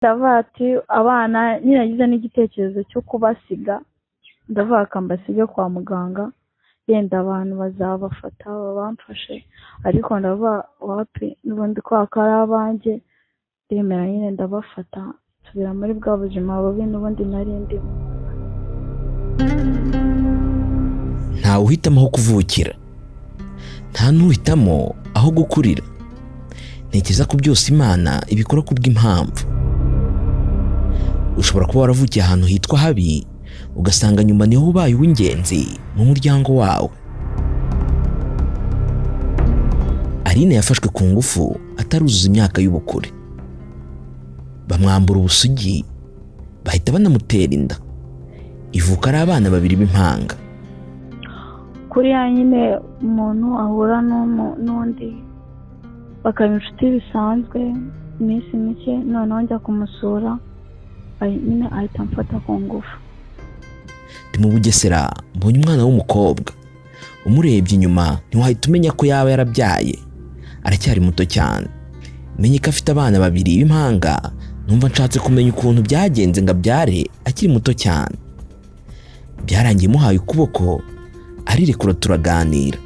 ndavuga ati abana nyine nagize n'igitekerezo cyo kubasiga, ndavuga ko mbasige kwa muganga yenda abantu bazabafata bamfashe, ariko ndavuga wapi n'ubundi ko ari abanjye ndemera nyine ndabafata nsubira muri bwa buzima bubi n'ubundi nari ndimo. ntawe uhitamo aho kuvukira, nta n'uhitamo aho gukurira. Ntekereza ko byose Imana ibikora kubw'impamvu. Ushobora kuba waravukiye ahantu hitwa habi, ugasanga nyuma niho ubaye uw'ingenzi mu muryango wawe. Aline yafashwe ku ngufu ataruzuza imyaka y'ubukure, bamwambura ubusugi bahita banamutera inda. Ivuka ari abana babiri b'impanga. Kuriya nyine umuntu ahura n'undi bakaba inshuti bisanzwe iminsi mike, noneho njya kumusura nyine ahita amfata ku ngufu. Ndi mu Bugesera mbonye umwana w'umukobwa, umurebye inyuma ntiwahita umenya ko yaba yarabyaye, aracyari muto cyane. Menye ko afite abana babiri b'impanga, numva nshatse kumenya ukuntu byagenze ngo abyare akiri muto cyane. Byarangiye muhaye ukuboko arirekura turaganira.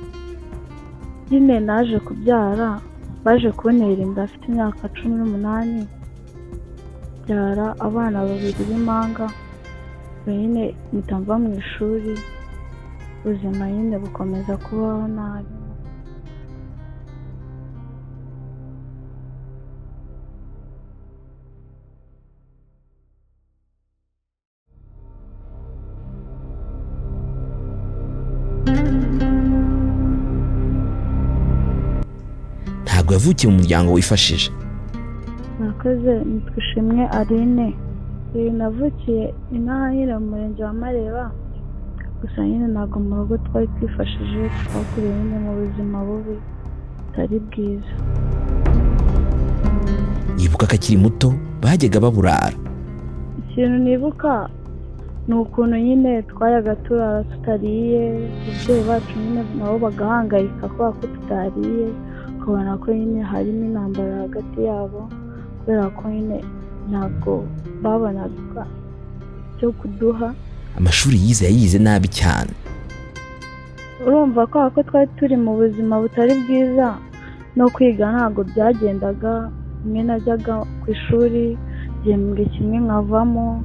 Nyine naje kubyara, baje kuntera inda afite imyaka 18, byara abana babiri b'impanga, nyine mpita mva mu ishuri, ubuzima nyine bukomeza kubaho nabi. Ntabwo yavukiye mu muryango wifashije. Nakoze nitwa Ishimwe Aline, navukiye inaha nyine mu murenge wa Mareba, gusa nyine ntabwo mu rugo twari twifashije, twakuriye nyine mu buzima bubi butari bwiza. Yibuka ko akiri muto bajyaga baburara. Ikintu nibuka ni ukuntu nyine twayaga turara tutariye, ababyeyi bacu nyine nabo bagahangayika kubera ko tutariye, ukabona ko nyine harimo intambara hagati yabo kubera ko nyine ntabwo babonaga icyo kuduha. Amashuri yayize nabi cyane. Urumva ko twari turi mu buzima butari bwiza, no kwiga ntabwo byagendaga. Rimwe najyaga ku ishuri igihembwe kimwe nkavamo,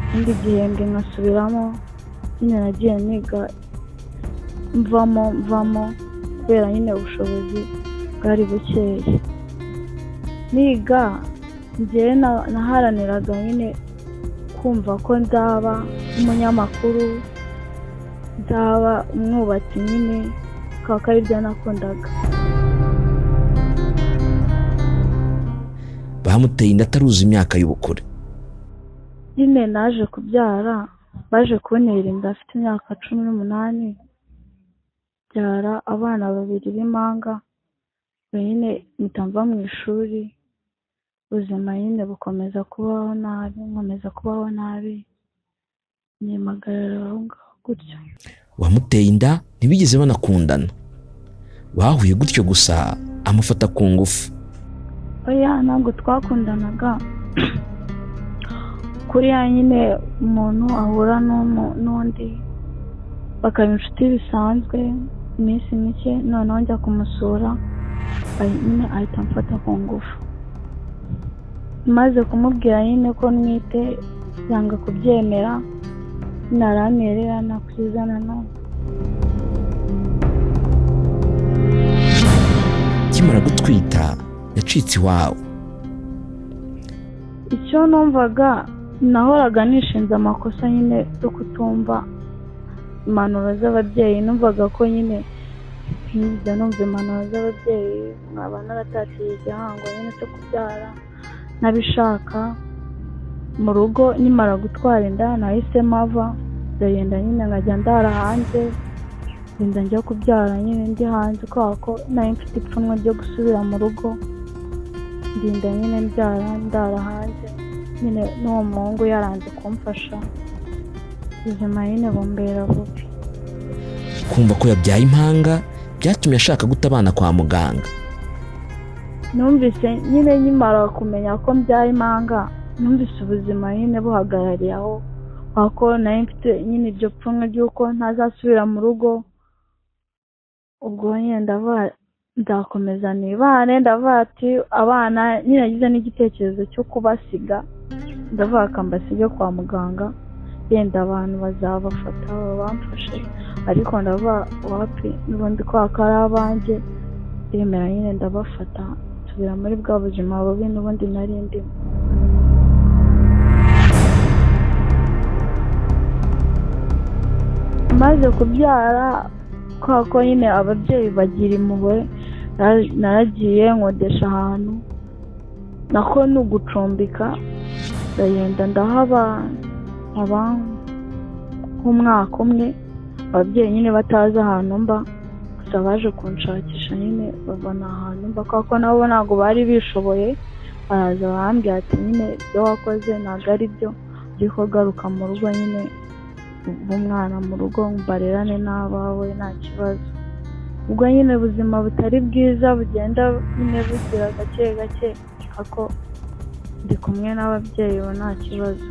ikindi gihembwe nkasubiramo. Nyine nagiye niga mvamo kubera nyine ubushobozi bwari bukeya. Niga njyewe naharaniraga nyine kumva ko nzaba umunyamakuru, nzaba umwubatsi, nyine akaba ari byo nakundaga. Bamuteye inda ataruzuza imyaka y'ubukure. Nyine naje kubyara, baje kuntera inda afite imyaka 18, byara abana babiri b'impanga, nyine mpita mva mu ishuri, ubuzima nyine bukomeza kubaho nabi, nkomeza kubaho nabi, nyemagarara aho ngaho gutyo. Wamuteye inda ntibigeze banakundana, bahuye gutyo gusa amufata ku ngufu. Oya, ntabwo twakundanaga. Kuriya nyine umuntu ahura n'undi bakaba inshuti bisanzwe iminsi mike, noneho njya kumusura nyine ahita amfata ku ngufu. Maze kumubwira nyine ko nwite, yanga kubyemera, naranterera nakuzana none. Kimara gutwita yacitse iwawe. Icyo numvaga, nahoraga nishinze amakosa nyine yo kutumva impanuro z'ababyeyi. Numvaga ko nyine nkijya numva impanuro z'ababyeyi, nkaba naratatiye igihango nyine cyo kubyara nabishaka. Mu rugo nimara gutwara inda nahise mpava, ndagenda nyine nkajya ndara hanze, ngenda njya kubyara nyine ndi hanze kubera ko nari mfite ipfunwe ryo gusubira mu rugo. Ndinda nyine ndara hanze, nyine n'uwo muhungu yaranze kumfasha, ubuzima nyine bumbera bubi. Kumva ko yabyaye impanga byatumye ashaka guta abana kwa muganga. Numvise nyine nkimara kumenya ko mbyaye impanga, numvise ubuzima nyine buhagarariye aho, kuko nari mfite nyine iryo pfunwe ry'uko ntazasubira mu rugo. Ubwo nyine nzakomeza nibane, ndavuga ati abana nyine nagize n'igitekerezo cyo kubasiga, ndavuga ko mbasige kwa muganga, yenda abantu bazabafata bamfashe, ariko ndavuga wapi, n'ubundi ko ari abanjye, yemera nyine ndabafata nsubira muri bwa buzima bubi n'ubundi nari ndimo. Maze kubyara ko nyine ababyeyi bagira impuhwe, naragiye nkodesha ahantu nako ni ugucumbika, ndagenda ndahaba nk'umwaka umwe, ababyeyi nyine batazi ahantu mba, gusa baje kunshakisha nyine babona ahantu mba, kuko nabo ntabwo bari bishoboye, baraza barambwira ati nyine ibyo wakoze ntabwo ari byo, ariko garuka mu rugo nyine umwana mu rugo mbarerane n'abawe nta kibazo. Ubwo nyine ubuzima butari bwiza bugenda nyine bugira gake gake, ako ndi kumwe n'ababyeyi bo nta kibazo.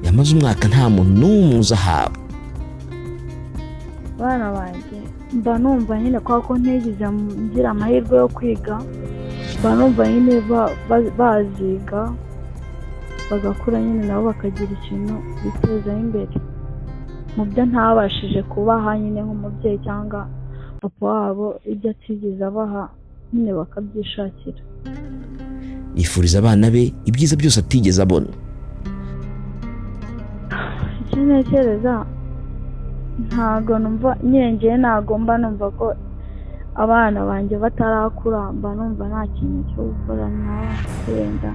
Yamaze umwaka nta muntu n'umwe uza haba. Abana banjye mba numva nyine ko ntigeze ngira amahirwe yo kwiga, mba numva nyine baziga bagakura nyine nabo bakagira ikintu bitezaho imbere mu byo ntabashije kubaha nyine nk'umubyeyi cyangwa papa wabo, ibyo atigeze abaha nyine bakabyishakira. Yifuriza abana be ibyiza byose atigeze abona. Icyo ntekereza, ntabwo numva nyine njyewe ntabwo mba numva ko abana banjye batarakura, mba numva nta kintu cyo gukora naba wenda,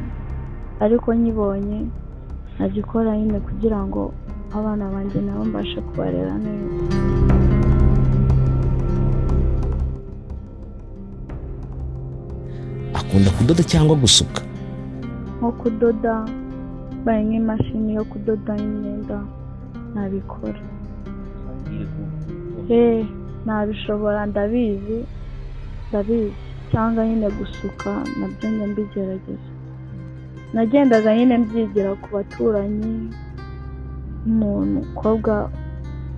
ariko nyibonye nagikora nyine kugira ngo abana banjye nabo mbashe kubarera neza. Akunda kudoda cyangwa gusuka? Nko kudoda, baye nk'imashini yo kudoda imyenda nabikora. Nabishobora, ndabizi, cyangwa nyine gusuka nabyo njya mbigerageza. Nagendaga nyine mbyigira ku baturanyi, umuntu umukobwa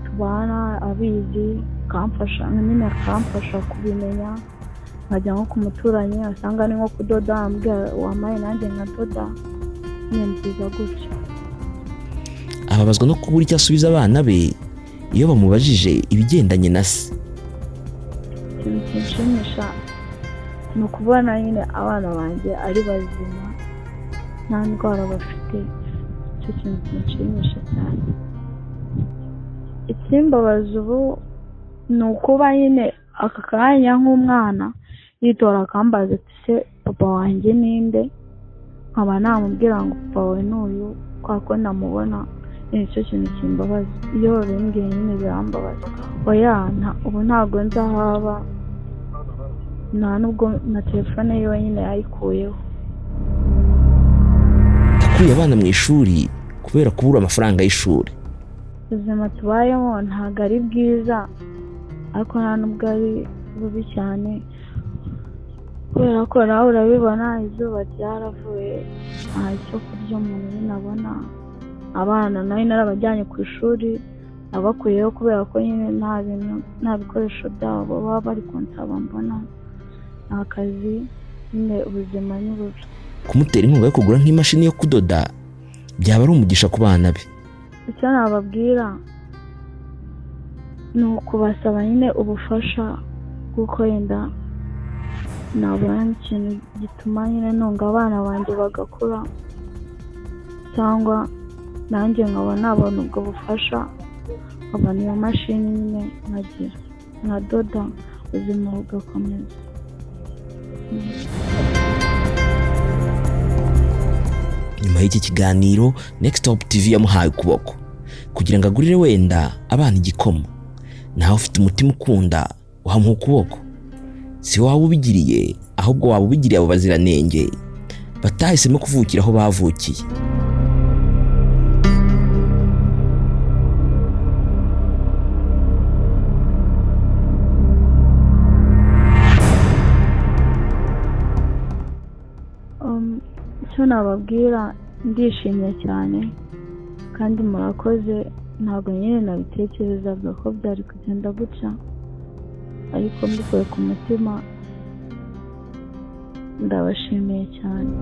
tubana abizi akamfasha kubimenya, nkajya nko ku muturanyi asanga ni nko kudoda, ambwira wamaye nanjye nkadoda, nyine mbyiza gutyo. Ababazwa no kubura icyo asubiza abana be iyo bamubajije ibigendanye na se. Ikintu kinshimisha ni ukubona nyine abana banjye ari bazima, nta ndwara bafite, icyo kintu kinshimisha cyane. Ikimbabaza ubu ni ukuba nyine aka kanya nk'umwana yitora akambaza ati se papa wanjye ninde, nkaba namubwira ngo papa wawe ni uyu, kuko namubona. Nicyo kintu kimbabaza, iyo babimbwiye nyine birambabaza. Ubu ntabwo nzahaba, nta nubwo na telefone yiwe nyine yayikuyeho. Yakuye abana mu ishuri kubera kubura amafaranga y'ishuri. Ubuzima tubayemo ntabwo ari bwiza, ariko nta nubwo ari bubi cyane, kubera ko nawe urabibona izuba ryaravuye, nta cyo kurya umuntu nyine abona. Abana nayo narabajyanye ku ishuri, abakuyeho kubera ko nyine nta bikoresho byabo baba bari kunsaba, mbona nta kazi, nyine ubuzima ni bubi. Kumutera inkunga yo kugura nk'imashini yo kudoda byaba ari umugisha ku bana be. Icyo nababwira ni ukubasaba nyine ubufasha, kuko wenda nabona ikintu gituma nyine ntunga abana banjye bagakura, cyangwa nanjye nkaba nabona ubwo bufasha, nkabona iyo mashini nyine nkagira nkadoda, ubuzima bugakomeza. Nyuma y'iki kiganiro Next Hope TV yamuhaye ukuboko kugira ngo agurire wenda abana igikoma. Nawe ufite umutima ukunda wamuha ukuboko, si waba ubigiriye, ahubwo waba ubigiriye abo baziranenge batahisemo kuvukira aho bavukiye. Icyo icyo nababwira ndishimye cyane kandi murakoze, ntabwo nyine nabitekerezaga ko byari kugenda gutya, ariko mbikuye ku mutima ndabashimiye cyane.